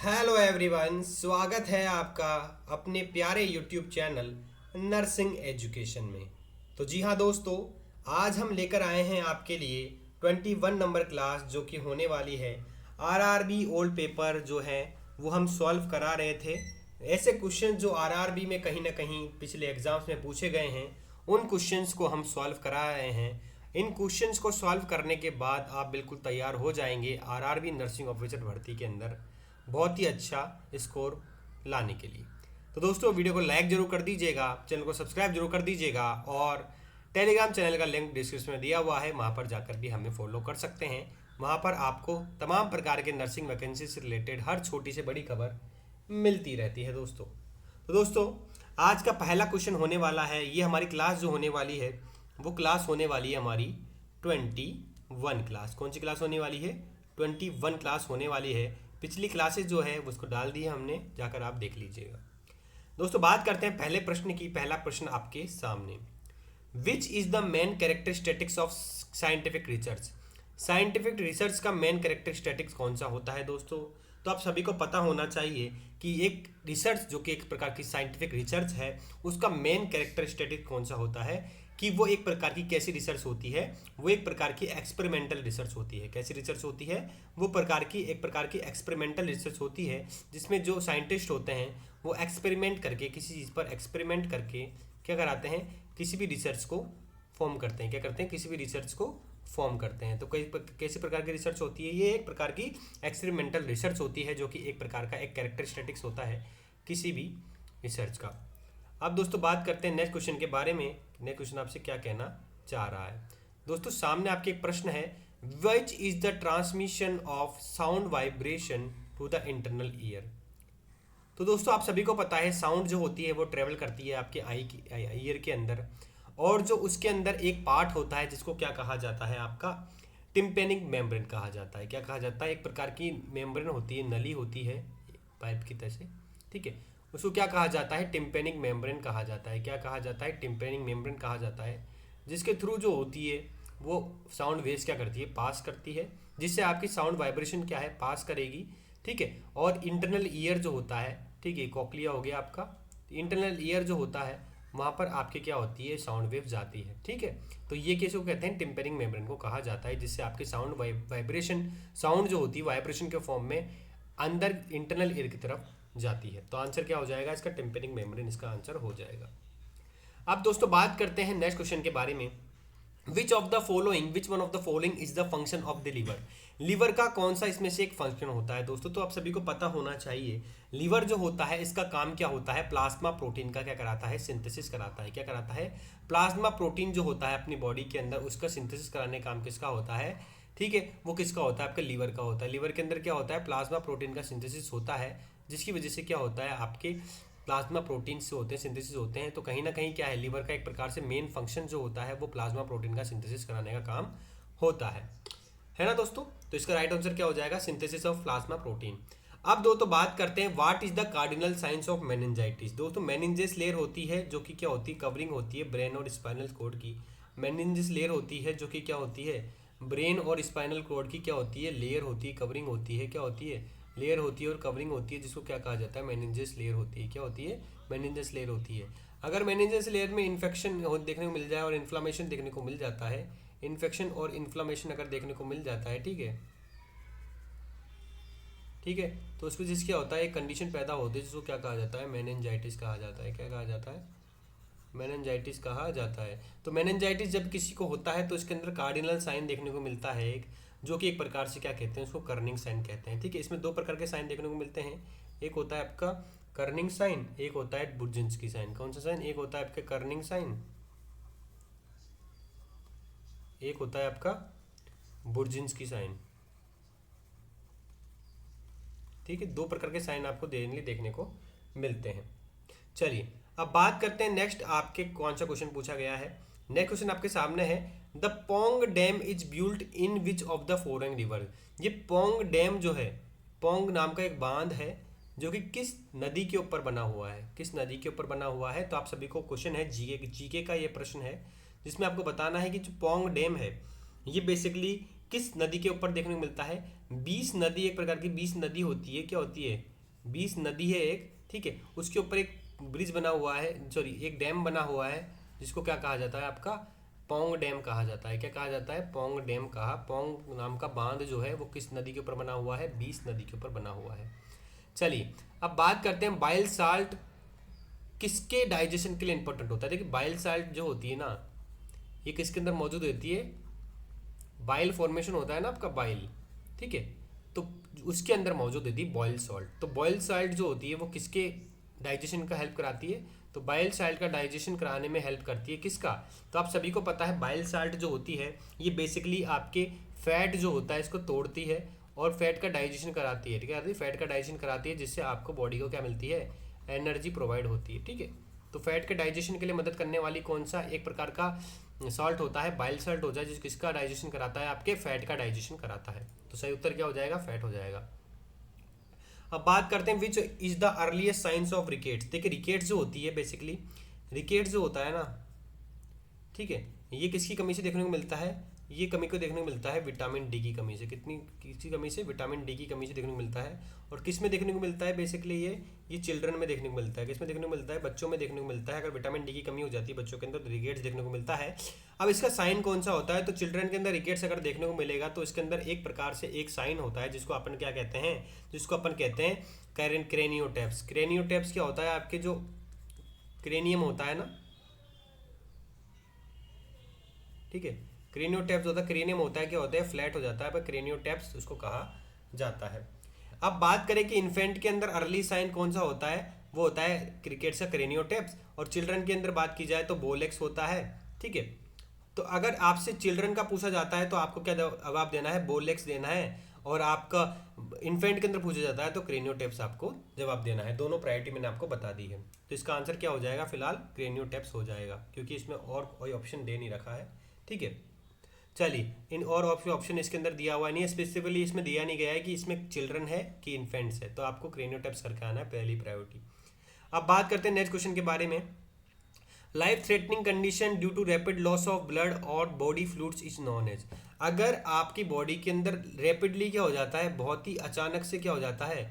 Hello everyone, स्वागत है आपका अपने प्यारे यूट्यूब चैनल नर्सिंग एजुकेशन में। तो जी हाँ दोस्तों, आज हम लेकर आए हैं आपके लिए 21 नंबर क्लास जो कि होने वाली है आरआरबी ओल्ड पेपर जो है वो हम सॉल्व करा रहे थे। ऐसे क्वेश्चन जो आरआरबी में कहीं ना कहीं पिछले एग्जाम्स में पूछे गए हैं उन क्वेश्चंस को हम सॉल्व करा रहे हैं। इन क्वेश्चंस को सॉल्व करने के बाद आप बिल्कुल तैयार हो जाएंगे आरआरबी नर्सिंग ऑफिसर भर्ती के अंदर बहुत ही अच्छा स्कोर लाने के लिए। तो दोस्तों, वीडियो को लाइक जरूर कर दीजिएगा, चैनल को सब्सक्राइब जरूर कर दीजिएगा और टेलीग्राम चैनल का लिंक डिस्क्रिप्शन में दिया हुआ है, वहाँ पर जाकर भी हमें फॉलो कर सकते हैं। वहाँ पर आपको तमाम प्रकार के नर्सिंग वैकेंसी से रिलेटेड हर छोटी से बड़ी खबर मिलती रहती है दोस्तों। तो दोस्तों, आज का पहला क्वेश्चन होने वाला है, ये हमारी क्लास जो होने वाली है वो क्लास होने वाली है हमारी 21 क्लास। कौन सी क्लास होने वाली है? 21 क्लास होने वाली है। पिछली क्लासेस जो है उसको डाल दी है हमने, जाकर आप देख लीजिएगा। दोस्तों, बात करते हैं पहले प्रश्न की। पहला प्रश्न आपके सामने, विच is the main characteristics of scientific research. Scientific research का मेन कैरेक्टरिस्टिक्स कौन सा होता है दोस्तों? तो आप सभी को पता होना चाहिए कि एक रिसर्च जो कि एक प्रकार की साइंटिफिक रिसर्च है उसका मेन कैरेक्टरिस्टिक कौन सा होता है कि वो एक प्रकार की कैसी रिसर्च होती है? वो एक प्रकार की एक्सपेरिमेंटल रिसर्च होती है। कैसी रिसर्च होती है? वो एक प्रकार की एक्सपेरिमेंटल रिसर्च होती है जिसमें जो साइंटिस्ट होते हैं वो एक्सपेरिमेंट करके, किसी चीज़ पर एक्सपेरिमेंट करके क्या कराते हैं, किसी भी रिसर्च को फॉर्म करते हैं। क्या करते हैं? किसी भी रिसर्च को फॉर्म करते हैं। तो कैसे प्रकार की रिसर्च होती है? ये एक प्रकार की एक्सपेरिमेंटल रिसर्च होती है जो कि एक प्रकार का एक कैरेक्टरिस्टिक्स होता है किसी भी रिसर्च का। अब दोस्तों, बात करते हैं नेक्स्ट क्वेश्चन के बारे में। नेक्स्ट क्वेश्चन आपसे क्या कहना चाह रहा है? दोस्तों, सामने आपके एक प्रश्न है, which is the transmission of sound vibration to the internal ear. तो दोस्तों, आप सभी को पता है साउंड जो होती है वो ट्रेवल करती है आपके ईयर के अंदर, और जो उसके अंदर एक पार्ट होता है जिसको क्या कहा जाता है, आपका टिम्पेनिक मेम्ब्रेन कहा जाता है। क्या कहा जाता है? एक प्रकार की मेम्ब्रेन होती है, नली होती है पाइप की तरह से, ठीक है। उसको क्या कहा जाता है? टिम्पेनिक मेम्ब्रेन कहा जाता है। क्या कहा जाता है? टिम्पेनिक मेम्ब्रेन कहा जाता है, जिसके थ्रू जो होती है वो साउंड वेव्स क्या करती है? पास करती है, जिससे आपकी साउंड वाइब्रेशन क्या है? पास करेगी, ठीक है। और इंटरनल ईयर जो होता है, ठीक है, कॉक्लिया हो गया आपका, इंटरनल ईयर जो होता है वहाँ पर आपके क्या होती है? साउंड वेव जाती है, ठीक है। तो ये कैसे को कहते हैं? टिम्पेनिक मेम्ब्रेन को कहा जाता है, जिससे आपकी साउंड वाइब्रेशन, साउंड जो होती है वाइब्रेशन के फॉर्म में अंदर इंटरनल ईयर की तरफ जाती है। तो आंसर क्या हो जाएगा इसका? टिम्पेनिक मेम्ब्रेन इसका आंसर हो जाएगा। अब दोस्तों, बात करते हैं नेक्स्ट क्वेश्चन के बारे में, which one of the following is the function of the liver. Liver का कौन सा इसमें से एक फंक्शन होता है दोस्तों? तो आप सभी को पता होना चाहिए, लीवर जो होता है इसका काम क्या होता है? प्लाज्मा प्रोटीन का क्या कराता है? सिंथेसिस कराता है। क्या कराता है? प्लाज्मा प्रोटीन जो होता है अपनी बॉडी के अंदर उसका सिंथेसिस कराने का काम किसका होता है? ठीक है, वो किसका होता है? आपका लीवर का होता है। लीवर के अंदर क्या होता है? प्लाज्मा प्रोटीन का सिंथेसिस होता है, जिसकी वजह से क्या होता है? आपके प्लाज्मा प्रोटीन से होते हैं, सिंथेसिस होते हैं। तो कहीं ना कहीं क्या है, लीवर का एक प्रकार से मेन फंक्शन जो होता है वो प्लाज्मा प्रोटीन का सिंथेसिस कराने का काम होता है ना दोस्तों? तो इसका राइट आंसर क्या हो जाएगा? Synthesis of plasma protein. अब दोस्तों, बात करते हैं what is the cardinal science of meningitis. दोस्तों, मेनिंजेस लेयर होती है जो कि क्या होती है? कवरिंग होती है ब्रेन और स्पाइनल कॉर्ड की। मेनिंजेस लेयर होती है जो कि क्या होती है? ब्रेन और स्पाइनल कॉर्ड की क्या होती है? लेयर होती है, कवरिंग होती है। क्या होती है? लेयर होती है और कवरिंग होती है, जिसको क्या कहा जाता है? मेनिंजेस लेयर होती है। क्या होती है? मेनिंजेस लेयर होती है। अगर मेनिंजेस लेयर में इन्फेक्शन देखने को मिल जाए और इन्फ्लामेशन देखने को मिल जाता है, इन्फेक्शन और इन्फ्लामेशन अगर देखने को मिल जाता है, ठीक है, ठीक है, तो उस वजह से क्या होता है? एक कंडीशन पैदा होती है जिसको क्या कहा जाता है? मेनिंजाइटिस कहा जाता है। क्या कहा जाता है? मेनिंजाइटिस कहा जाता है। तो मेनिंजाइटिस जब किसी को होता है तो इसके अंदर कार्डिनल साइन देखने को मिलता है एक, जो कि एक प्रकार से क्या कहते हैं? उसको कर्निंग साइन कहते हैं, ठीक है। इसमें दो प्रकार के साइन देखने को मिलते हैं, एक होता है आपका कर्निंग साइन, एक होता है बुर्जिन्स्की साइन। कौन सा साइन? एक होता है आपका कर्निंग साइन, एक होता है आपका बुर्जिन्स्की साइन, ठीक है। दो प्रकार के साइन आपको देखने को मिलते हैं। चलिए, अब बात करते हैं नेक्स्ट, आपके कौन सा क्वेश्चन पूछा गया है। नेक्स्ट क्वेश्चन आपके सामने है, the Pong dam is built in which of the following river. ये पोंग डैम जो है, पोंग नाम का एक बांध है जो कि किस नदी के ऊपर बना हुआ है? किस नदी के ऊपर बना हुआ है? तो आप सभी को क्वेश्चन है, जीके का ये प्रश्न है, जिसमें आपको बताना है कि जो पोंग डैम है ये बेसिकली किस नदी के ऊपर देखने को मिलता है? 20 नदी, एक प्रकार की 20 नदी होती है। क्या होती है? बीस नदी है एक, ठीक है, उसके ऊपर एक ब्रिज बना हुआ है, सॉरी एक डैम बना हुआ है, जिसको क्या कहा जाता है आपका पौंग डैम कहा जाता है। क्या कहा जाता है? पौंग डैम कहा। पौंग नाम का बांध जो है वो किस नदी के ऊपर बना हुआ है? बीस नदी के ऊपर बना हुआ है। चलिए अब बात करते हैं बाइल साल्ट किसके डाइजेशन के लिए इंपॉर्टेंट होता है। देखिए बाइल साल्ट जो होती है ना, ये किसके अंदर मौजूद होती है? बाइल फॉर्मेशन होता है ना आपका बाइल, ठीक है, तो उसके अंदर मौजूद होती है बॉइल सॉल्ट। तो बॉइल सॉल्ट जो होती है वो किसके डाइजेशन का हेल्प कराती है? तो बाइल साल्ट का डाइजेशन कराने में हेल्प करती है किसका? तो आप सभी को पता है बाइल साल्ट जो होती है ये बेसिकली आपके फैट जो होता है इसको तोड़ती है और फैट का डाइजेशन कराती है, ठीक है, फैट का डाइजेशन कराती है, जिससे आपको बॉडी को क्या मिलती है? एनर्जी प्रोवाइड होती है, ठीक है। तो फैट के डाइजेशन के लिए मदद करने वाली कौन सा एक प्रकार का सॉल्ट होता है? बाइल सॉल्ट होता है, जिस किसका डाइजेशन कराता है? आपके फैट का डाइजेशन कराता है। तो सही उत्तर क्या हो जाएगा? फैट हो जाएगा। अब बात करते हैं विच is the earliest science of rickets. देखिए रिकेट्स जो होती है बेसिकली, रिकेट्स जो होता है ना, ठीक है, ये किसकी कमी से देखने को मिलता है? ये कमी को देखने को मिलता है विटामिन डी की कमी से। कितनी किसकी कमी से? विटामिन डी की कमी से देखने को मिलता है। और किस में देखने को मिलता है बेसिकली? ये चिल्ड्रन में देखने को मिलता है। किस में देखने को मिलता है? बच्चों में देखने को मिलता है। अगर विटामिन डी की कमी हो जाती है बच्चों के अंदर तो रिकेट्स देखने को मिलता है। अब इसका साइन कौन सा होता है? तो चिल्ड्रन के अंदर रिकेट्स अगर देखने को मिलेगा तो इसके अंदर एक प्रकार से एक साइन होता है जिसको अपन क्या कहते हैं? जिसको अपन कहते हैं क्रेनियोटैप्स। क्रेनियोटैप्स क्या होता है? आपके जो क्रेनियम होता है ना, ठीक है, क्रेनियोटैप्स होता है, क्रेनियम होता है क्या होता है? फ्लैट हो जाता है, पर क्रेनियोटैप्स उसको कहा जाता है। अब बात करें कि इन्फेंट के अंदर अर्ली साइन कौन सा होता है? वो होता है क्रिकेट्स का क्रेनियोटैप्स। और चिल्ड्रन के अंदर बात की जाए तो बोलेक्स होता है, ठीक है। तो अगर आपसे चिल्ड्रन का पूछा जाता है तो आपको क्या जवाब देना है? बोलेक्स देना है। और आपका इन्फेंट के अंदर पूछा जाता है तो क्रेनियोटैप्स आपको जवाब देना है। दोनों प्रायोरिटी मैंने आपको बता दी है। तो इसका आंसर क्या हो जाएगा? फिलहाल क्रेनियोटैप्स हो जाएगा, क्योंकि इसमें और कोई ऑप्शन दे नहीं रखा है, ठीक है। चलिए इन और ऑप्शन इसके अंदर दिया हुआ नहीं है, स्पेसिफिकली इसमें दिया नहीं गया है कि इसमें चिल्ड्रन है कि इन्फेंट्स है, तो आपको क्रेनियोटैप्स करके आना है पहली प्रायोरिटी। अब बात करते हैं नेक्स्ट क्वेश्चन के बारे में। Life threatening condition due to rapid loss of blood और body fluids is known as. अगर आपकी बॉडी के अंदर रैपिडली क्या हो जाता है? बहुत ही अचानक से क्या हो जाता है?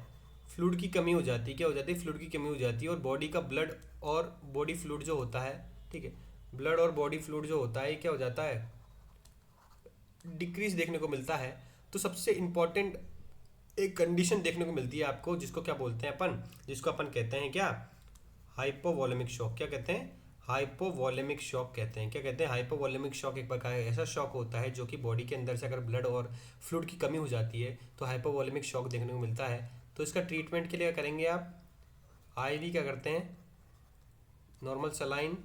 फ्लूइड की कमी हो जाती है। क्या हो जाती है? फ्लूइड की कमी हो जाती है और बॉडी का ब्लड और बॉडी फ्लूइड जो होता है, ठीक है, ब्लड और बॉडी फ्लूइड जो होता है ये क्या हो जाता है? डिक्रीज देखने को मिलता है। तो सबसे इंपॉर्टेंट एक कंडीशन देखने को मिलती है आपको, जिसको क्या बोलते हैं अपन? जिसको अपन कहते हैं क्या? Hypovolemic shock. क्या कहते हैं? हाइपोवॉलेमिक शॉक कहते हैं। क्या कहते हैं? हाइपोवॉलेमिक शॉक एक प्रकार ऐसा शॉक होता है जो कि बॉडी के अंदर से अगर ब्लड और फ्लूइड की कमी हो जाती है तो हाइपोवॉलेमिक शॉक देखने को मिलता है। तो इसका ट्रीटमेंट के लिए क्या करेंगे आप? आईवी क्या करते हैं? नॉर्मल सलाइन,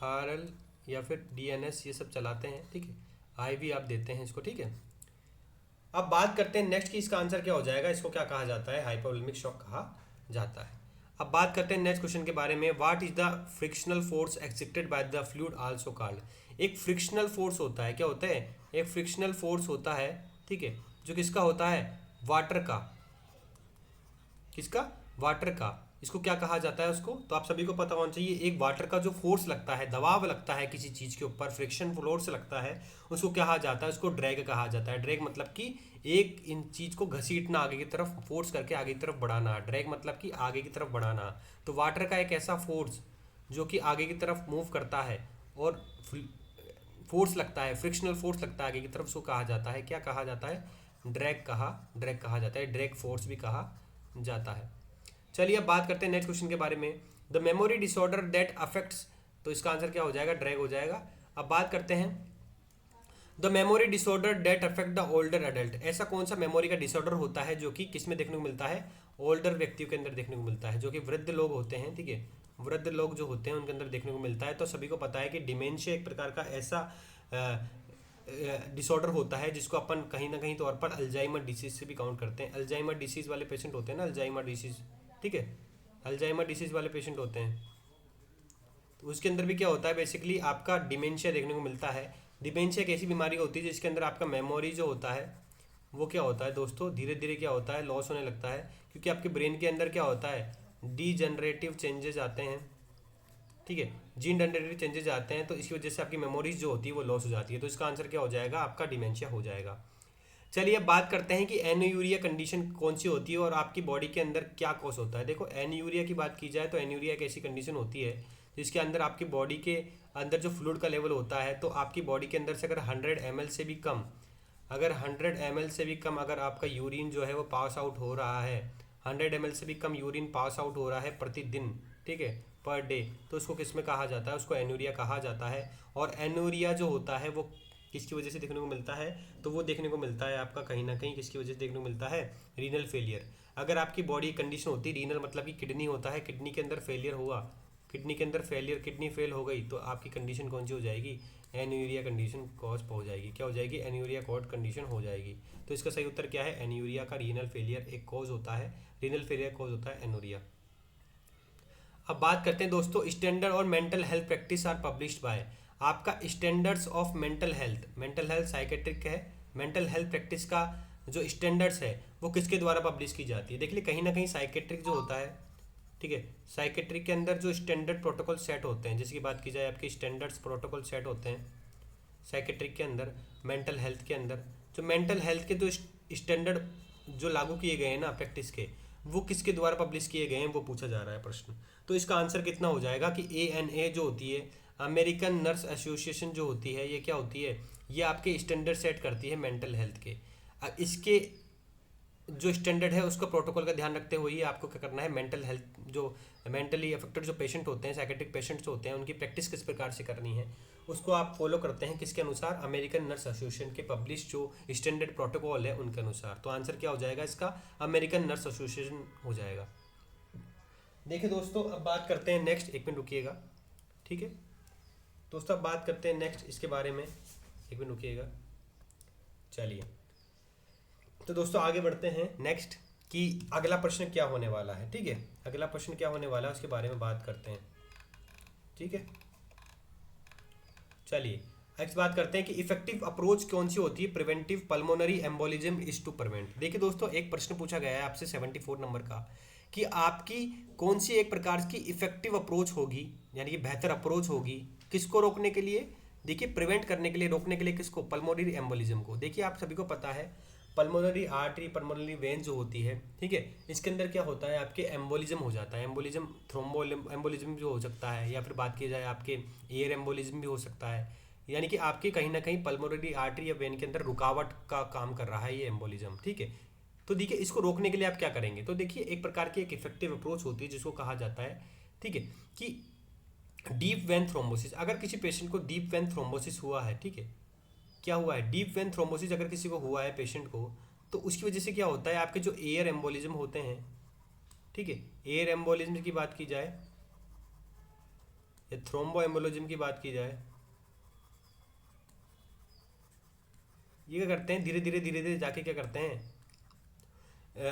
आरएल या फिर डीएनएस ये सब चलाते हैं, ठीक है, आईवी आप देते हैं इसको, ठीक है। अब बात करते हैं नेक्स्ट की इसका आंसर क्या हो जाएगा? इसको क्या कहा जाता है? हाइपोवॉलेमिक शॉक कहा जाता है। अब बात करते हैं नेक्स्ट क्वेश्चन के बारे में। What is the frictional force excited by the fluid also called. एक फ्रिक्शनल फोर्स होता है, क्या होता है? एक फ्रिक्शनल फोर्स होता है, ठीक है, जो किसका होता है? वाटर का। किसका? वाटर का। इसको क्या कहा जाता है उसको? तो आप सभी को पता होना चाहिए। एक वाटर का जो फोर्स लगता है, दबाव लगता है किसी चीज के ऊपर, फ्रिक्शन फोर्स लगता है, उसको क्या कहा जाता है? उसको ड्रैग कहा जाता है। ड्रैग मतलब कि एक इन चीज को घसीटना, आगे की तरफ फोर्स करके आगे की तरफ बढ़ाना। ड्रैग मतलब कि आगे की तरफ बढ़ाना। तो वाटर का एक ऐसा फोर्स जो कि आगे की तरफ मूव करता है और फोर्स लगता है, फ्रिक्शनल फोर्स लगता है आगे की तरफ, उसको कहा जाता है, क्या कहा जाता है? ड्रैग कहा जाता है। ड्रैग फोर्स भी कहा जाता है। चलिए अब बात करते हैं नेक्स्ट क्वेश्चन के बारे में। The memory disorder that affects, तो इसका आंसर क्या हो जाएगा? ड्रैग हो जाएगा। अब बात करते हैं the memory disorder that affect the older adult. ऐसा कौन सा मेमोरी का डिसऑर्डर होता है जो कि किस में देखने को मिलता है? ओल्डर व्यक्तियों के अंदर देखने को मिलता है, जो कि वृद्ध लोग होते हैं, ठीक है, वृद्ध लोग जो होते हैं उनके अंदर देखने को मिलता है। तो सभी को पता है कि डिमेंशिया एक प्रकार का ऐसा डिसऑर्डर होता है जिसको अपन कहीं ना कहीं तौर पर अल्जाइमर डिसीज से भी काउंट करते हैं। अल्जाइमर डिसीज वाले पेशेंट होते हैं ना, अल्जाइमर डिसीज, ठीक है, अल्जाइमर डिसीज वाले पेशेंट होते हैं, तो उसके अंदर भी क्या होता है? बेसिकली आपका डिमेंशिया देखने को मिलता है। डिमेंशिया एक ऐसी बीमारी होती है जिसके अंदर आपका मेमोरी जो होता है वो क्या होता है दोस्तों? धीरे धीरे क्या होता है? लॉस होने लगता है, क्योंकि आपके ब्रेन के अंदर क्या होता है? डीजनरेटिव चेंजेस आते हैं, ठीक है, जीन जनरेटिव चेंजेस आते हैं, तो इसकी वजह से आपकी मेमोरीज जो होती है वो लॉस हो जाती है। तो इसका आंसर क्या हो जाएगा? आपका डिमेंशिया हो जाएगा। चलिए अब बात करते हैं कि एनुयूरिया कंडीशन कौन सी होती है और आपकी बॉडी के अंदर क्या कॉज होता है। देखो एनुयूरिया की बात की जाए तो एनुयूरिया एक ऐसी कंडीशन होती है जिसके अंदर आपकी बॉडी के अंदर जो फ्लूइड का लेवल होता है, तो आपकी बॉडी के अंदर से अगर 100 ml से भी कम, अगर 100 ml से भी कम अगर आपका यूरिन जो है वो पास आउट हो रहा है, 100 ml से भी कम यूरिन पास आउट हो रहा है प्रतिदिन, ठीक है, पर डे, तो उसको किस में कहा जाता है, उसको एनुरिया कहा जाता है। और एनुरिया जो होता है वो किसकी वजह से देखने को मिलता है, तो वो देखने को मिलता है आपका कहीं ना कहीं किसकी वजह से देखने को मिलता है, रीनल फेलियर। अगर आपकी बॉडी कंडीशन होती है रीनल, मतलब कि किडनी होता है, किडनी के अंदर फेलियर हुआ, किडनी के अंदर फेलियर, किडनी फेल हो गई, तो आपकी कंडीशन कौन सी हो जाएगी, एन्यूरिया कंडीशन कॉज हो जाएगी। क्या हो जाएगी, एन्यूरिया कॉज कंडीशन हो जाएगी। तो इसका सही उत्तर क्या है, एन्यूरिया का रीनल फेलियर एक कॉज होता है, रीनल फेलियर कॉज होता है एन्यूरिया। अब बात करते हैं दोस्तों, स्टैंडर्ड और mental health practice are published by, आपका standards of mental health psychiatric है, मेंटल हेल्थ प्रैक्टिस का जो स्टैंडर्ड्स है वो किसके द्वारा पब्लिश की जाती है। देखिए कहीं ना कहीं साइकेट्रिक जो होता है, ठीक है, साइकेट्रिक के अंदर जो स्टैंडर्ड प्रोटोकॉल सेट होते हैं, जैसे कि बात की जाए आपके स्टैंडर्ड्स प्रोटोकॉल सेट होते हैं साइकेट्रिक के अंदर, मेंटल हेल्थ के अंदर, जो मेंटल हेल्थ के जो स्टैंडर्ड जो लागू किए गए हैं ना प्रैक्टिस के, वो किसके द्वारा पब्लिश किए गए हैं, वो पूछा जा रहा है प्रश्न। तो इसका आंसर कितना हो जाएगा कि ANA जो होती है, अमेरिकन नर्स एसोसिएशन जो होती है, ये क्या होती है, ये आपके स्टैंडर्ड सेट करती है मेंटल हेल्थ के। इसके जो स्टैंडर्ड है उसका प्रोटोकॉल का ध्यान रखते हुए आपको क्या करना है, मेंटल हेल्थ जो मेंटली अफेक्टेड जो पेशेंट होते हैं, साइकेट्रिक पेशेंट्स होते हैं, उनकी प्रैक्टिस किस प्रकार से करनी है उसको आप फॉलो करते हैं किसके अनुसार, अमेरिकन नर्स एसोसिएशन के पब्लिश जो स्टैंडर्ड प्रोटोकॉल है उनके अनुसार। तो आंसर क्या हो जाएगा इसका, अमेरिकन नर्स एसोसिएशन हो जाएगा। देखिए दोस्तों अब बात करते हैं नेक्स्ट, एक मिनट रुकिएगा, ठीक है दोस्तों, अब बात करते हैं नेक्स्ट इसके बारे में, एक मिनट रुकिएगा। चलिए तो दोस्तों आगे बढ़ते हैं नेक्स्ट कि अगला प्रश्न क्या होने वाला है, ठीक है, अगला प्रश्न क्या होने वाला है उसके बारे में बात करते हैं, ठीक है। चलिए नेक्स्ट बात करते हैं कि इफेक्टिव अप्रोच कौन सी होती है, preventive pulmonary embolism is to prevent. देखिए दोस्तों एक प्रश्न पूछा गया है आपसे 74 नंबर का कि आपकी कौन सी एक प्रकार की इफेक्टिव अप्रोच होगी, यानी कि बेहतर अप्रोच होगी किसको रोकने के लिए, देखिए प्रिवेंट करने के लिए, रोकने के लिए किसको, पल्मोनरी एम्बोलिज्म को। देखिए आप सभी को पता है पल्मोनरी आर्टरी, पल्मोनरी वेन जो होती है, ठीक है, इसके अंदर क्या होता है आपके एम्बोलिज्म हो जाता है, एम्बोलिज्म थ्रोम्बो एम्बोलिज्म भी हो सकता है, या फिर बात की जाए आपके एयर एम्बोलिज्म भी हो सकता है, यानी कि आपके कहीं ना कहीं पल्मोनरी आर्टरी या वेन के अंदर रुकावट का काम कर रहा है ये एम्बोलिज्म, ठीक है। तो देखिए इसको रोकने के लिए आप क्या करेंगे, तो देखिए एक प्रकार की एक इफेक्टिव अप्रोच होती है जिसको कहा जाता है, ठीक है, कि डीप वेन थ्रोम्बोसिस। अगर किसी पेशेंट को डीप वेन थ्रोम्बोसिस हुआ है, ठीक है, क्या हुआ है, डीप वेन थ्रोम्बोसिस अगर किसी को हुआ है पेशेंट को, तो उसकी वजह से क्या होता है आपके जो एयर एम्बोलिज्म होते हैं, ठीक है, एयर एम्बोलिज्म की बात की जाए या थ्रोम्बो एम्बोलिज्म की बात की जाए, ये क्या करते हैं, धीरे धीरे धीरे धीरे जाके क्या करते हैं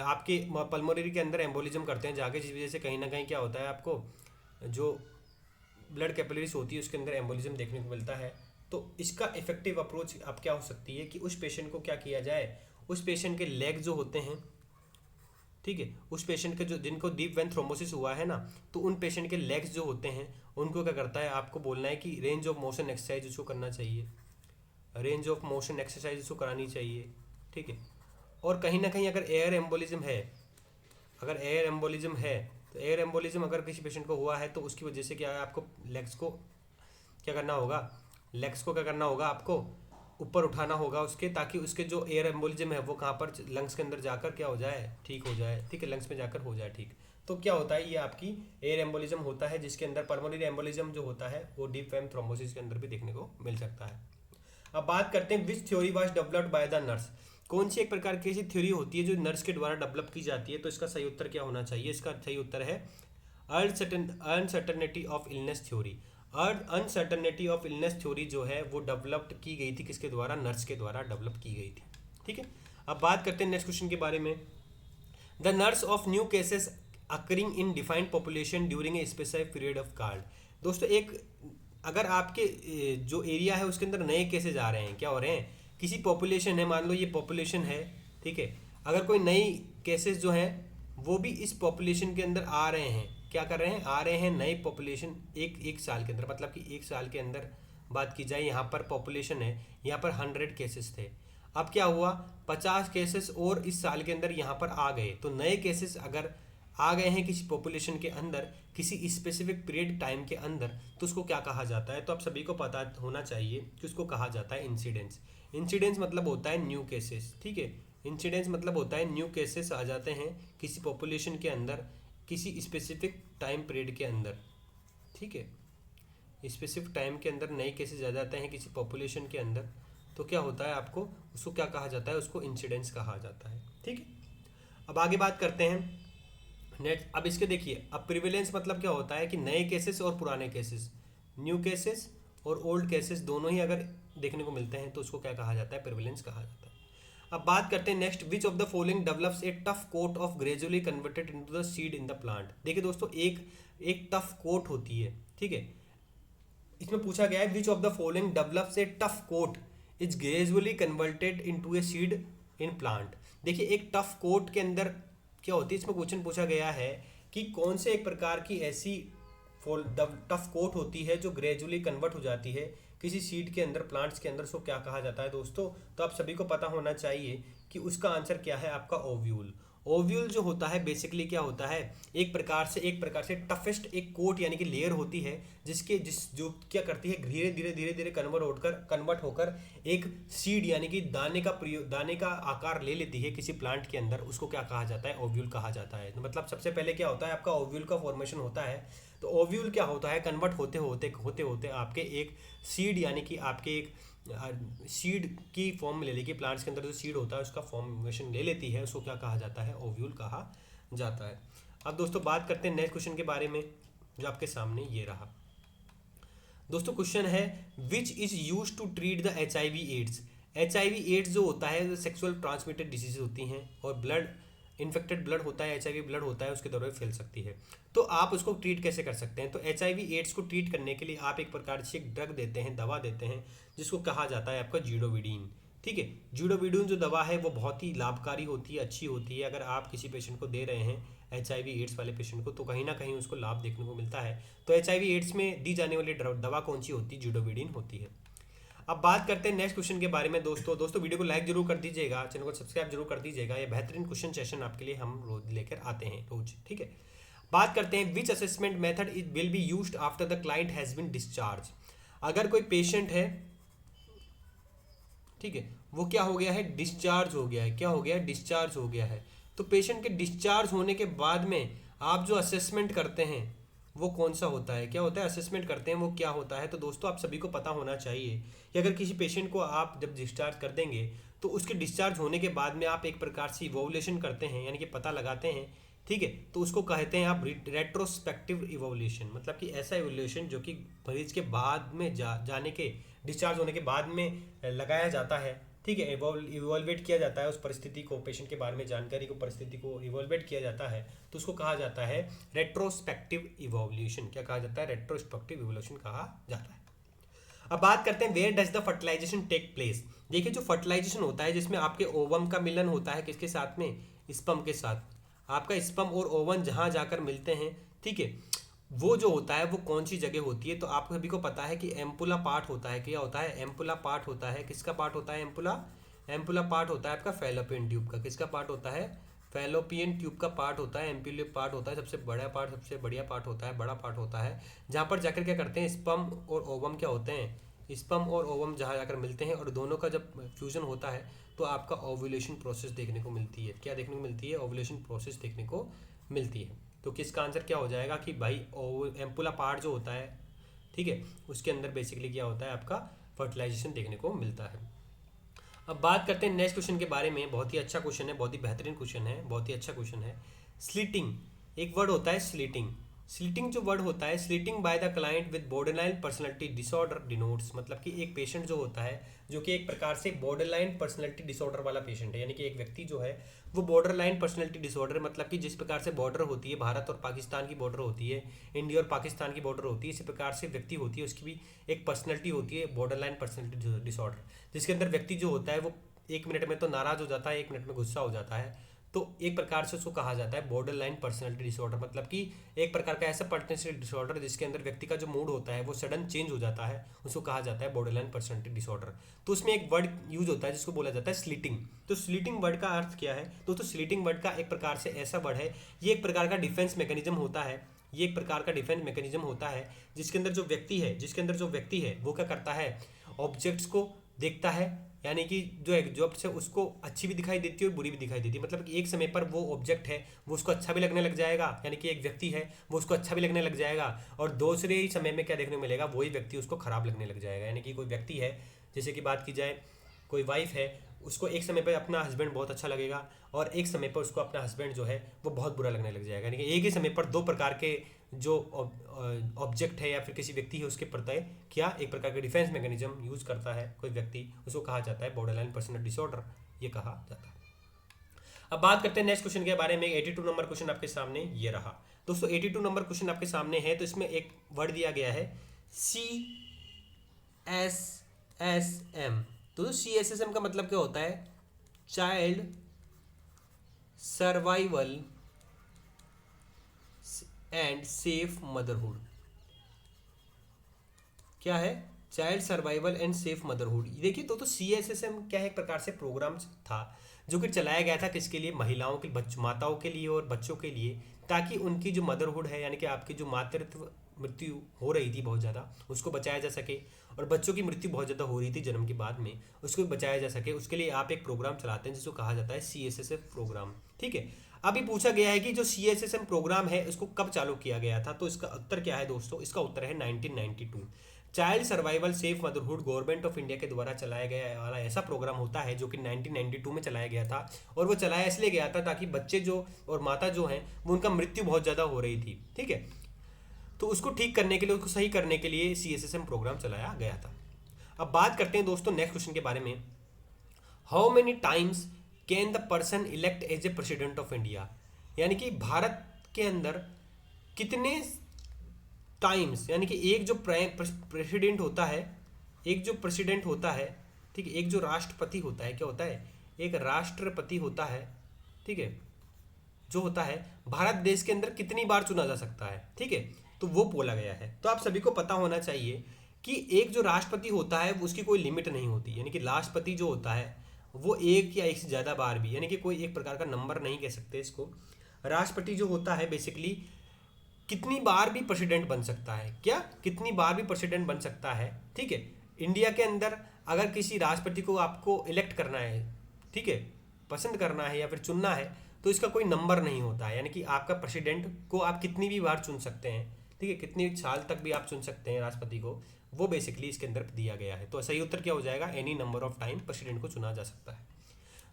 आपके पल्मोनरी के अंदर एम्बोलिज्म करते हैं जाके, जिस वजह से कहीं ना कहीं क्या होता है आपको जो ब्लड कैपिलरीज होती है उसके अंदर एम्बोलिज्म देखने को मिलता है। तो इसका इफेक्टिव अप्रोच अब क्या हो सकती है कि उस पेशेंट को क्या किया जाए, उस पेशेंट के लेग जो होते हैं, ठीक है, उस पेशेंट के जो जिनको डीप वेन थ्रोम्बोसिस हुआ है ना, तो उन पेशेंट के लेग्स जो होते हैं उनको क्या करता है, आपको बोलना है कि रेंज ऑफ मोशन एक्सरसाइज उसको करना चाहिए, रेंज ऑफ मोशन एक्सरसाइज उसको करानी चाहिए, ठीक है। और कहीं ना कहीं अगर एयर एम्बोलिज्म है, अगर एयर एम्बोलिज्म है, तो एयर एम्बोलिज्म अगर किसी पेशेंट को हुआ है तो उसकी वजह से क्या है, आपको लेग्स को क्या करना होगा, लेग्स को क्या करना होगा, आपको ऊपर उठाना होगा उसके, ताकि उसके जो एयर एम्बोलिज्म है वो कहाँ पर, लंग्स के अंदर जाकर क्या हो जाए, ठीक हो जाए, ठीक है, लंग्स में जाकर हो जाए ठीक। तो क्या होता है, ये आपकी एयर एम्बोलिज्म होता है, जिसके अंदर पल्मोनरी एम्बोलिज्म जो होता है वो डीप वेन थ्रोम्बोसिस के अंदर भी देखने को मिल सकता है। अब बात करते हैं विच theory was developed by the nurse, कौन सी एक प्रकार की ऐसी थ्योरी होती है जो नर्स के द्वारा डेवलप की जाती है। तो इसका सही उत्तर क्या होना चाहिए, इसका सही उत्तर है uncertainty of illness theory. Uncertainty of illness theory जो है वो डेवलप्ड की गई थी किसके द्वारा, नर्स के द्वारा डेवलप की गई थी, ठीक है। अब बात करते हैं नेक्स्ट क्वेश्चन के बारे में, the nurse of new cases occurring in defined population during a specific period of card. दोस्तों एक अगर आपके जो एरिया है उसके अंदर नए केसेज आ रहे हैं, क्या हो रहे हैं, किसी पॉपुलेशन है, मान लो ये पॉपुलेशन है, ठीक है, अगर कोई नई केसेस जो हैं वो भी इस पॉपुलेशन के अंदर आ रहे हैं, क्या कर रहे हैं, आ रहे हैं नए पॉपुलेशन एक साल के अंदर, मतलब कि एक साल के अंदर बात की जाए यहाँ पर पॉपुलेशन है, यहाँ पर 100 केसेस थे, अब क्या हुआ, 50 केसेस और इस साल के अंदर यहाँ पर आ गए, तो नए केसेस अगर आ गए हैं किसी पॉपुलेशन के अंदर किसी स्पेसिफिक पीरियड टाइम के अंदर, तो उसको क्या कहा जाता है? तो आप सभी को पता होना चाहिए कि उसको कहा जाता है इंसिडेंस। इंसिडेंस मतलब होता है न्यू केसेस, ठीक है। इंसिडेंस मतलब होता है न्यू केसेस आ जाते हैं किसी पॉपुलेशन के अंदर किसी स्पेसिफिक टाइम पीरियड के अंदर, ठीक है। स्पेसिफिक टाइम के अंदर नए केसेस आ जाते हैं किसी पॉपुलेशन के अंदर, तो क्या होता है आपको, उसको क्या कहा जाता है? उसको इंसिडेंस कहा जाता है, ठीक है। अब आगे बात करते हैं नेक्स्ट। अब इसके देखिए, अब प्रिविलेंस मतलब क्या होता है कि नए केसेस और पुराने केसेस, न्यू केसेस और ओल्ड केसेस दोनों ही अगर देखने को मिलते हैं तो उसको क्या कहा जाता है? प्रिविलेंस कहा जाता है। अब बात करते हैं next, which of the following develops a tough coat of gradually converted into the seed in the plant. देखिए दोस्तों, एक टफ कोट होती है, ठीक है। इसमें पूछा गया है which of the following develops a tough coat is gradually converted into a seed in plant. देखिए एक टफ कोट के अंदर क्या होती है, इसमें क्वेश्चन पूछा गया है कि कौन से एक प्रकार की ऐसी टफ कोट होती है जो ग्रेजुअली कन्वर्ट हो जाती है किसी सीड के अंदर, प्लांट्स के अंदर, सो क्या कहा जाता है दोस्तों? तो आप सभी को पता होना चाहिए कि उसका आंसर क्या है आपका? ओव्यूल। ओव्यूल जो होता है बेसिकली क्या होता है, एक प्रकार से टफेस्ट एक कोट यानी कि लेयर होती है जो क्या करती है, धीरे धीरे कन्वर्ट होकर एक सीड यानी कि दाने का आकार ले लेती है किसी प्लांट के अंदर, उसको क्या कहा जाता है? ओव्यूल कहा जाता है। तो मतलब सबसे पहले क्या होता है आपका ओव्यूल का फॉर्मेशन होता है। तो ओव्यूल क्या होता है, कन्वर्ट होते होते आपके एक सीड यानी कि आपके एक सीड की फॉर्म ले लेगी, प्लांट्स के अंदर जो सीड होता है उसका फॉर्मेशन ले लेती है, उसको क्या कहा जाता है? ओव्यूल कहा जाता है। अब दोस्तों बात करते हैं नेक्स्ट क्वेश्चन के बारे में जो आपके सामने ये रहा। दोस्तों क्वेश्चन है which is use to treat the HIV AIDS. HIV AIDS जो होता है सेक्सुअल ट्रांसमिटेड डिजीज होती हैं और इन्फेक्टेड ब्लड होता है, HIV ब्लड होता है, उसके दौरान फैल सकती है। तो आप उसको ट्रीट कैसे कर सकते हैं? तो HIV एड्स को ट्रीट करने के लिए आप एक प्रकार से एक ड्रग देते हैं, दवा देते हैं, जिसको कहा जाता है आपका ज़िडोविडीन, ठीक है। ज़िडोविडीन जो दवा है वो बहुत ही लाभकारी होती है, अच्छी होती है। अगर आप किसी पेशेंट को दे रहे हैं HIV एड्स वाले पेशेंट को, तो कहीं ना कहीं उसको लाभ देखने को मिलता है। तो HIV एड्स में दी जाने वाली दवा कौन सी होती है? ज़िडोविडीन होती है। अब बात करते हैं नेक्स्ट क्वेश्चन के बारे में। दोस्तों वीडियो को लाइक जरूर कर दीजिएगा, चैनल को सब्सक्राइब जरूर कर दीजिएगा। ये बेहतरीन क्वेश्चन सेशन आपके लिए हम रोज लेकर आते हैं रोज, ठीक है। बात करते हैं which assessment method it will be used after the client has been discharge. अगर कोई पेशेंट है, ठीक है, वो क्या हो गया है? डिस्चार्ज हो गया है। क्या हो गया है? डिस्चार्ज हो गया है। तो पेशेंट के डिस्चार्ज होने के बाद में आप जो असेसमेंट करते हैं वो कौन सा होता है? क्या होता है? असेसमेंट करते हैं वो क्या होता है? तो दोस्तों आप सभी को पता होना चाहिए कि अगर किसी पेशेंट को आप जब डिस्चार्ज कर देंगे तो उसके डिस्चार्ज होने के बाद में आप एक प्रकार से इवोल्यूशन करते हैं, यानी कि पता लगाते हैं, ठीक है। तो उसको कहते हैं आप रेट्रोस्पेक्टिव इवोल्यूशन, मतलब कि ऐसा इवोल्यूशन जो कि मरीज के बाद में जाने के डिस्चार्ज होने के बाद में लगाया जाता है, ठीक है। इवोल्वेट किया जाता है उस परिस्थिति को, पेशेंट के बारे में जानकारी को, परिस्थिति को इवोल्वेट किया जाता है, तो उसको कहा जाता है रेट्रोस्पेक्टिव इवोल्यूशन। क्या कहा जाता है? रेट्रोस्पेक्टिव इवोल्यूशन कहा जाता है। अब बात करते हैं where does the fertilization take place. देखिए जो फर्टिलाइजेशन होता है जिसमें आपके ओवम का मिलन होता है किसके साथ में? स्पर्म के साथ। आपका स्पर्म और ओवम जहाँ जाकर मिलते हैं, ठीक है, वो जो होता है वो कौन सी जगह होती है? तो आप सभी को पता है कि एम्पुला पार्ट होता है। क्या होता है? एम्पुला पार्ट होता है। किसका पार्ट होता है? एम्पुला पार्ट होता है आपका फैलोपियन ट्यूब का। किसका पार्ट होता है? फैलोपियन ट्यूब का पार्ट होता है। एम्पुला पार्ट होता है सबसे बड़ा पार्ट, सबसे बढ़िया पार्ट होता है, बड़ा पार्ट होता है, जहाँ पर जाकर क्या करते हैं, स्पर्म और ओवम क्या होते हैं, स्पर्म और ओवम जहाँ जाकर मिलते हैं और दोनों का जब फ्यूजन होता है तो आपका ओव्यूलेशन प्रोसेस देखने को मिलती है। क्या देखने को मिलती है? ओव्यूलेशन प्रोसेस देखने को मिलती है। तो किसका आंसर क्या हो जाएगा कि भाई एम्पुला पार्ट जो होता है, ठीक है, उसके अंदर बेसिकली क्या होता है आपका फर्टिलाइजेशन देखने को मिलता है। अब बात करते हैं नेक्स्ट क्वेश्चन के बारे में। बहुत ही अच्छा क्वेश्चन है, बहुत ही बेहतरीन क्वेश्चन है, बहुत ही अच्छा क्वेश्चन है। स्लिटिंग, एक वर्ड होता है स्लिटिंग। स्लिटिंग जो वर्ड होता है, slitting by the client with borderline personality disorder denotes, मतलब कि एक पेशेंट जो होता है जो कि एक प्रकार से बॉर्डरलाइन पर्सनैलिटी डिसऑर्डर वाला पेशेंट है, यानी कि एक व्यक्ति जो है वो बॉर्डरलाइन पर्सनैलिटी डिसऑर्डर, मतलब कि जिस प्रकार से बॉर्डर होती है, भारत और पाकिस्तान की बॉर्डर होती है, इंडिया और पाकिस्तान की बॉर्डर होती है, इसी प्रकार से व्यक्ति होती है, उसकी भी एक पर्सनैलिटी होती है बॉर्डरलाइन पर्सनैलिटी डिसऑर्डर, जिसके अंदर व्यक्ति जो होता है वो 1 मिनट में तो नाराज़ हो जाता है, 1 मिनट में गुस्सा हो जाता है। तो एक प्रकार से उसको कहा जाता है बॉर्डर लाइन पर्सनैलिटी डिसऑर्डर, मतलब कि एक प्रकार का ऐसा पर्सनैलिटी डिसऑर्डर जिसके अंदर व्यक्ति का जो मूड होता है वो सडन चेंज हो जाता है, उसको कहा जाता है बॉर्डर लाइन पर्सनैलिटी डिसऑर्डर। तो उसमें एक वर्ड यूज होता है जिसको बोला जाता है स्लिटिंग। तो स्लिटिंग वर्ड का अर्थ क्या है दोस्तों? स्लिटिंग वर्ड का एक प्रकार से ऐसा वर्ड है, ये एक प्रकार का डिफेंस मैकेनिज्म होता है, ये एक प्रकार का डिफेंस मैकेनिज्म होता है जिसके अंदर जो व्यक्ति है वो क्या करता है, ऑब्जेक्ट्स को देखता है, यानी कि जो एग्जॉस्ट है उसको अच्छी भी दिखाई देती है और बुरी भी दिखाई देती है, मतलब कि एक समय पर वो ऑब्जेक्ट है वो उसको अच्छा भी लगने लग जाएगा, यानी कि एक व्यक्ति है वो उसको अच्छा भी लगने लग जाएगा, और दूसरे ही समय में क्या देखने को मिलेगा, वही व्यक्ति उसको खराब लगने लग जाएगा। यानी कि कोई व्यक्ति है, जैसे कि बात की जाए कोई वाइफ है, उसको एक समय पर अपना हस्बैंड बहुत अच्छा लगेगा और एक समय पर उसको अपना हस्बैंड जो है वो बहुत बुरा लगने लग जाएगा। यानी कि एक ही समय पर दो प्रकार के जो ऑब्जेक्ट है या फिर किसी व्यक्ति है उसके प्रति क्या एक प्रकार का डिफेंस मैकेनिज्म यूज करता है कोई व्यक्ति, उसको कहा जाता है बॉर्डर लाइन पर्सनैलिटी डिसऑर्डर, ये कहा जाता है। अब बात करते हैं नेक्स्ट क्वेश्चन के बारे में। 82 नंबर क्वेश्चन आपके सामने ये रहा दोस्तों। 82 नंबर क्वेश्चन आपके सामने है, तो इसमें एक वर्ड दिया गया है CSSM। तो CSSM का मतलब क्या होता है? Child survival and safe motherhood. क्या है? Child survival and safe motherhood. देखिए तो CSSM क्या है, एक प्रकार से प्रोग्राम था जो कि चलाया गया था किसके लिए? महिलाओं के माताओं के लिए और बच्चों के लिए, ताकि उनकी जो मदरहुड है यानी कि आपकी जो मातृत्व मृत्यु हो रही थी बहुत ज़्यादा, उसको बचाया जा सके, और बच्चों की मृत्यु बहुत ज़्यादा हो रही थी जन्म के बाद में, उसको बचाया जा सके, उसके लिए आप एक प्रोग्राम चलाते हैं जिसको कहा जाता है CSSM प्रोग्राम। ठीक है, अभी पूछा गया है कि जो CSSM प्रोग्राम है उसको कब चालू किया गया था, तो इसका उत्तर क्या है दोस्तों? इसका उत्तर है 1992। Child survival safe motherhood government of India के द्वारा चलाया गया वाला ऐसा प्रोग्राम होता है जो कि 1992 में चलाया गया था, और वो चलाया इसलिए गया था ताकि बच्चे जो और माता जो हैं वो उनका मृत्यु बहुत ज़्यादा हो रही थी। ठीक है, तो उसको ठीक करने के लिए, उसको सही करने के लिए CSSM प्रोग्राम चलाया गया था। अब बात करते हैं दोस्तों नेक्स्ट क्वेश्चन के बारे में। How many times can the person elect as a president of India? यानी कि भारत के अंदर कितने टाइम्स, यानी कि एक जो प्रेसिडेंट होता है, एक जो प्रेसिडेंट होता है, ठीक है, एक जो राष्ट्रपति होता है, क्या होता है? एक राष्ट्रपति होता है, ठीक है, जो होता है भारत देश के अंदर कितनी बार चुना जा सकता है? ठीक है, तो वो बोला गया है। तो आप सभी को पता होना चाहिए कि एक जो राष्ट्रपति होता है उसकी कोई लिमिट नहीं होती, यानी कि राष्ट्रपति जो होता है वो एक या एक से ज़्यादा बार भी, यानी कि कोई एक प्रकार का नंबर नहीं कह सकते इसको। राष्ट्रपति जो होता है बेसिकली कितनी बार भी प्रेसिडेंट बन सकता है, क्या कितनी बार भी प्रेसिडेंट बन सकता है? ठीक है, इंडिया के अंदर अगर किसी राष्ट्रपति को आपको इलेक्ट करना है, ठीक है, पसंद करना है या फिर चुनना है, तो इसका कोई नंबर नहीं होता है, यानी कि आपका प्रेसिडेंट को आप कितनी भी बार चुन सकते हैं, ठीक है, कितनी साल तक भी आप चुन सकते हैं राष्ट्रपति को, वो बेसिकली इसके अंदर दिया गया है। तो सही उत्तर क्या हो जाएगा? Any number of time president को चुना जा सकता है।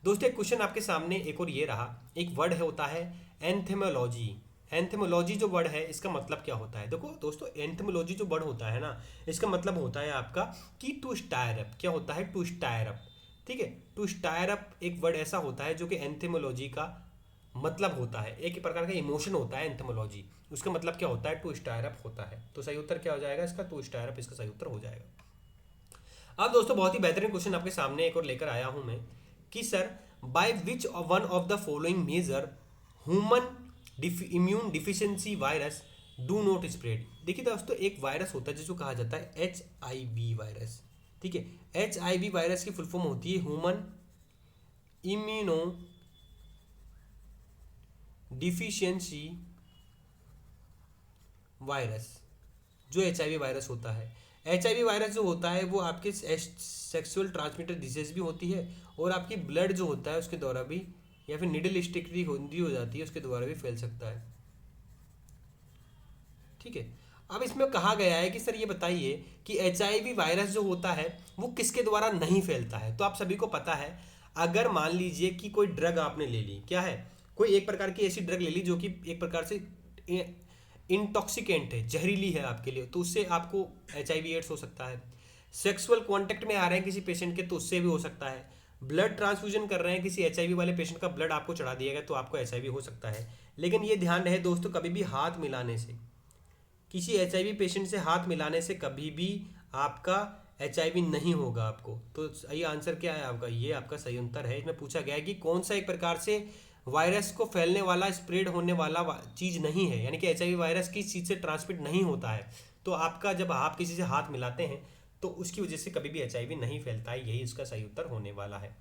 दोस्तों एक क्वेश्चन आपके सामने एक और ये रहा, एक वर्ड है होता है एंथेमोलॉजी। एंथेमोलॉजी जो वर्ड है इसका मतलब क्या होता है? देखो दोस्तों, एंथेमोलॉजी जो वर्ड होता है ना, इसका मतलब होता है आपका कि टू स्टायर अप। क्या होता है? To stir up. ठीक है, टू स्टायर अप एक वर्ड ऐसा होता है जो कि एंथेमोलॉजी का मतलब होता है, एक प्रकार का इमोशन होता है एंथेमोलॉजी, उसका मतलब क्या होता है? टू स्टायर अप होता है। तो सही उत्तर क्या हो जाएगा इसका? टू स्टायर अप इसका सही उत्तर हो जाएगा। अब दोस्तों बहुत ही बेहतरीन क्वेश्चन आपके सामने एक और लेकर आया हूं मैं कि sir by which one of the following major human immune deficiency virus do not spread. देखिए दोस्तों, एक वायरस होता है जिसको कहा जाता है HIV वायरस। ठीक है, HIV वायरस की फुल फॉर्म होती है ह्यूमन इम्यूनो डिफिशियंसी वायरस। जो HIV वायरस होता है, HIV वायरस जो होता है वो आपके सेक्सुअल ट्रांसमिटेड डिजीज भी होती है, और आपकी ब्लड जो होता है उसके द्वारा भी, या फिर निडल स्टिक हो जाती है उसके द्वारा भी फैल सकता है। ठीक है, अब इसमें कहा गया है कि सर ये बताइए कि HIV वायरस जो होता है वो किसके द्वारा नहीं फैलता है? तो आप सभी को पता है, अगर मान लीजिए कि कोई ड्रग आपने ले ली, क्या है, कोई एक प्रकार की ऐसी ड्रग ले ली जो कि एक प्रकार से इंटॉक्सिकेंट है, जहरीली है आपके लिए, तो उससे आपको HIV एड्स हो सकता है। सेक्सुअल कांटेक्ट में आ रहे हैं किसी पेशेंट के, तो उससे भी हो सकता है। ब्लड ट्रांसफ्यूजन कर रहे हैं किसी HIV वाले पेशेंट का, ब्लड आपको चढ़ा दिया गया तो आपको HIV हो सकता है। लेकिन ये ध्यान रहे दोस्तों, कभी भी हाथ मिलाने से, किसी HIV पेशेंट से हाथ मिलाने से कभी भी आपका HIV नहीं होगा आपको। तो सही आंसर क्या है आपका? ये आपका सही उत्तर है। इसमें पूछा गया है कि कौन सा एक प्रकार से वायरस को फैलने वाला, स्प्रेड होने वाला चीज़ नहीं है, यानी कि HIV वायरस किस चीज़ से ट्रांसमिट नहीं होता है। तो आपका जब आप किसी से हाथ मिलाते हैं तो उसकी वजह से कभी भी HIV नहीं फैलता है, यही इसका सही उत्तर होने वाला है।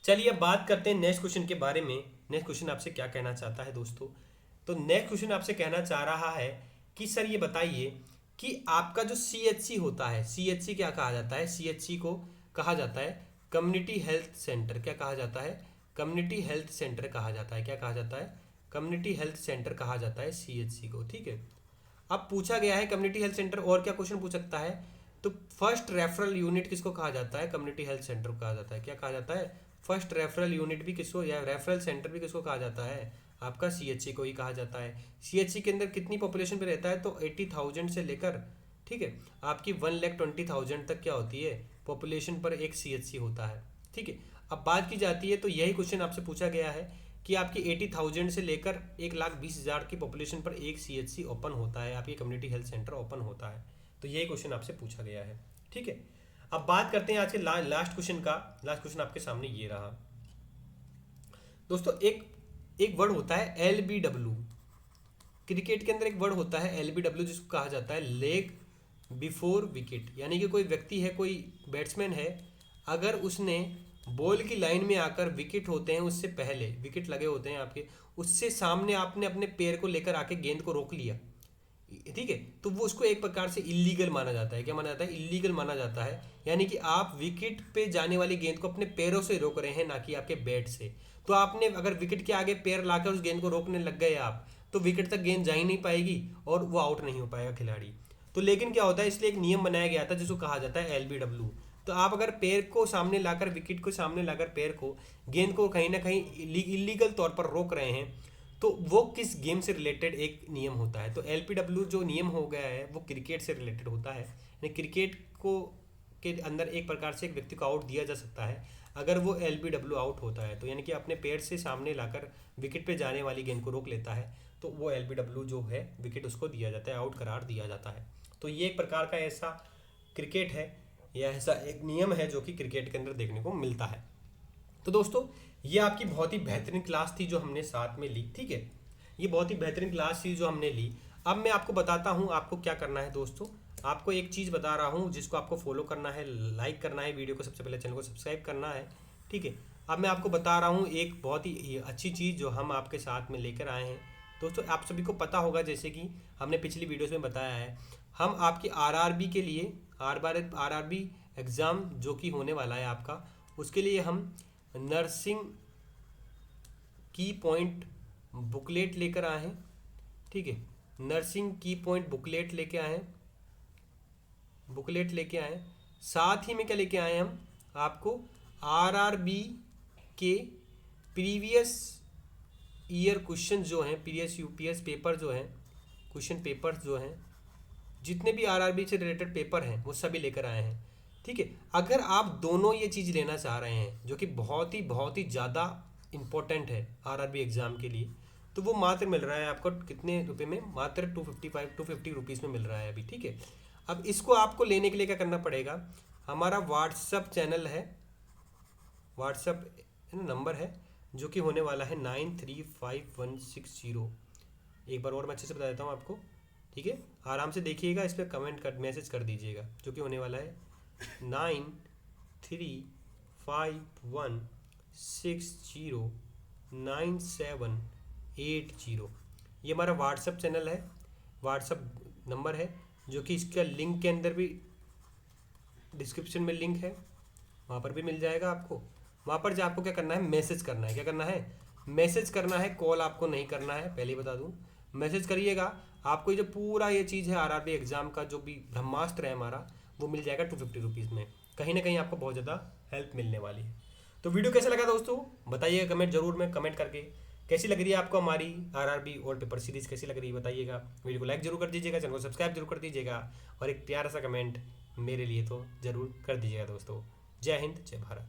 चलिए अब बात करते हैं नेक्स्ट क्वेश्चन के बारे में। नेक्स्ट क्वेश्चन आपसे क्या कहना चाहता है दोस्तों? तो नेक्स्ट क्वेश्चन आपसे कहना चाह रहा है कि सर ये बताइए कि आपका जो CHC होता है, CHC क्या कहा जाता है? CHC को कहा जाता है कम्युनिटी हेल्थ सेंटर। क्या कहा जाता है? कम्युनिटी हेल्थ सेंटर कहा जाता है। क्या कहा जाता है? कम्युनिटी हेल्थ सेंटर कहा जाता है CHC को, ठीक है। अब पूछा गया है कम्युनिटी हेल्थ सेंटर, और क्या क्वेश्चन पूछ सकता है? तो फर्स्ट रेफरल यूनिट किसको कहा जाता है? कम्युनिटी हेल्थ सेंटर को कहा जाता है। क्या कहा जाता है? फर्स्ट रेफरल यूनिट भी किसको, या रेफरल सेंटर भी किसको कहा जाता है? आपका CHC को ही कहा जाता है। CHC के अंदर कितनी पॉपुलेशन पे रहता है? तो 80,000 से लेकर, ठीक है, आपकी 1,20,000 तक क्या होती है पॉपुलेशन पर एक CHC होता है, ठीक है। अब बात की जाती है, तो यही क्वेश्चन आपसे पूछा गया है कि आपकी 80,000 से लेकर 1,20,000 की पॉपुलेशन पर एक CHC ओपन होता है, आपकी कम्युनिटी हेल्थ सेंटर ओपन होता है। तो यही क्वेश्चन आपसे पूछा गया है, ठीक है। अब बात करते हैं आज के लास्ट क्वेश्चन का। लास्ट क्वेश्चन आपके सामने ये रहा दोस्तों। एक वर्ड होता है LBW। क्रिकेट के अंदर एक वर्ड होता है LBW जिसको कहा जाता है लेग बिफोर विकेट, यानी कि कोई व्यक्ति है, कोई बैट्समैन है, अगर उसने बॉल की लाइन में आकर, विकेट होते हैं उससे पहले, विकेट लगे होते हैं आपके, उससे सामने आपने अपने पैर को लेकर आके गेंद को रोक लिया, ठीक है, तो वो उसको एक प्रकार से इलीगल माना जाता है। क्या माना जाता है? इलीगल माना जाता है। यानी कि आप विकेट पे जाने वाली गेंद को अपने पैरों से रोक रहे हैं, ना कि आपके बैट से। तो आपने अगर विकेट के आगे पैर लाकर उस गेंद को रोकने लग गए आप, तो विकेट तक गेंद जा ही नहीं पाएगी और वो आउट नहीं हो पाएगा खिलाड़ी। तो लेकिन क्या होता है, इसलिए एक नियम बनाया गया था जिसको कहा जाता है LBW। तो आप अगर पैर को सामने लाकर, विकेट को सामने लाकर पैर को, गेंद को कहीं ना कहीं इलीगल तौर पर रोक रहे हैं, तो वो किस गेम से रिलेटेड एक नियम होता है? तो LBW जो नियम हो गया है वो क्रिकेट से रिलेटेड होता है। यानी क्रिकेट को के अंदर एक प्रकार से एक व्यक्ति को आउट दिया जा सकता है अगर वो LBW आउट होता है, तो यानी कि अपने पैर से सामने लाकर विकेट पे जाने वाली गेंद को रोक लेता है, तो वो LBW जो है विकेट उसको दिया जाता है, आउट करार दिया जाता है। तो ये एक प्रकार का ऐसा क्रिकेट है, या ऐसा एक नियम है जो कि क्रिकेट के अंदर देखने को मिलता है। तो दोस्तों ये आपकी बहुत ही बेहतरीन क्लास थी जो हमने साथ में ली, ठीक है। ये बहुत ही बेहतरीन क्लास थी जो हमने ली। अब मैं आपको बताता हूँ आपको क्या करना है दोस्तों। आपको एक चीज़ बता रहा हूँ जिसको आपको फॉलो करना है, लाइक करना है वीडियो को, सबसे पहले चैनल को सब्सक्राइब करना है, ठीक है। अब मैं आपको बता रहा हूँ एक बहुत ही अच्छी चीज़ जो हम आपके साथ में लेकर आए हैं दोस्तों। आप सभी को पता होगा, जैसे कि हमने पिछली वीडियोस में बताया है, हम आपकी RRB के लिए, RRB एग्ज़ाम जो कि होने वाला है आपका, उसके लिए हम नर्सिंग की पॉइंट बुकलेट लेकर आए हैं, ठीक है। नर्सिंग की पॉइंट बुकलेट लेके आए हैं, बुकलेट लेके आए हैं। साथ ही में क्या लेके आए हैं हम आपको? RRB के प्रीवियस ईयर क्वेश्चन जो हैं, प्रीवियस UPS पेपर जो हैं, क्वेश्चन पेपर्स जो हैं, जितने भी RRB से रिलेटेड पेपर हैं वो सभी लेकर आए हैं, ठीक है। अगर आप दोनों ये चीज़ लेना चाह रहे हैं जो कि बहुत ही ज़्यादा इम्पोर्टेंट है RRB एग्ज़ाम के लिए, तो वो मात्र मिल रहा है आपको कितने रुपए में? मात्र 250 रुपीज़ में मिल रहा है अभी, ठीक है। अब इसको आपको लेने के लिए क्या करना पड़ेगा? हमारा व्हाट्सअप चैनल है, व्हाट्सअप नंबर है जो कि होने वाला है 935160। एक बार और मैं अच्छे से बता देता हूँ आपको, ठीक है। आराम से देखिएगा, इस पर कमेंट कर, मैसेज कर दीजिएगा, जो कि होने वाला है 9351609780। ये हमारा व्हाट्सअप चैनल है, व्हाट्सअप नंबर है, जो कि इसका लिंक के अंदर भी, डिस्क्रिप्शन में लिंक है, वहाँ पर भी मिल जाएगा आपको। वहाँ पर जो आपको क्या करना है, मैसेज करना है। क्या करना है? मैसेज करना है, कॉल आपको नहीं करना है, पहले ही बता दूँ। मैसेज करिएगा, आपको ये जो पूरा ये चीज़ है RRB एग्ज़ाम का जो भी ब्रह्मास्त्र है हमारा, वो मिल जाएगा 250 रुपीज़ में। कहीं ना कहीं आपको बहुत ज़्यादा हेल्प मिलने वाली है। तो वीडियो कैसा लगा दोस्तों बताइएगा कमेंट जरूर में, कमेंट करके। कैसी लग रही है आपको हमारी RRB और पेपर सीरीज़ कैसी लग रही है बताइएगा। वीडियो को लाइक जरूर कर दीजिएगा, चैनल को सब्सक्राइब जरूर कर दीजिएगा, और एक प्यारा सा कमेंट मेरे लिए तो ज़रूर कर दीजिएगा दोस्तों। जय हिंद, जय भारत।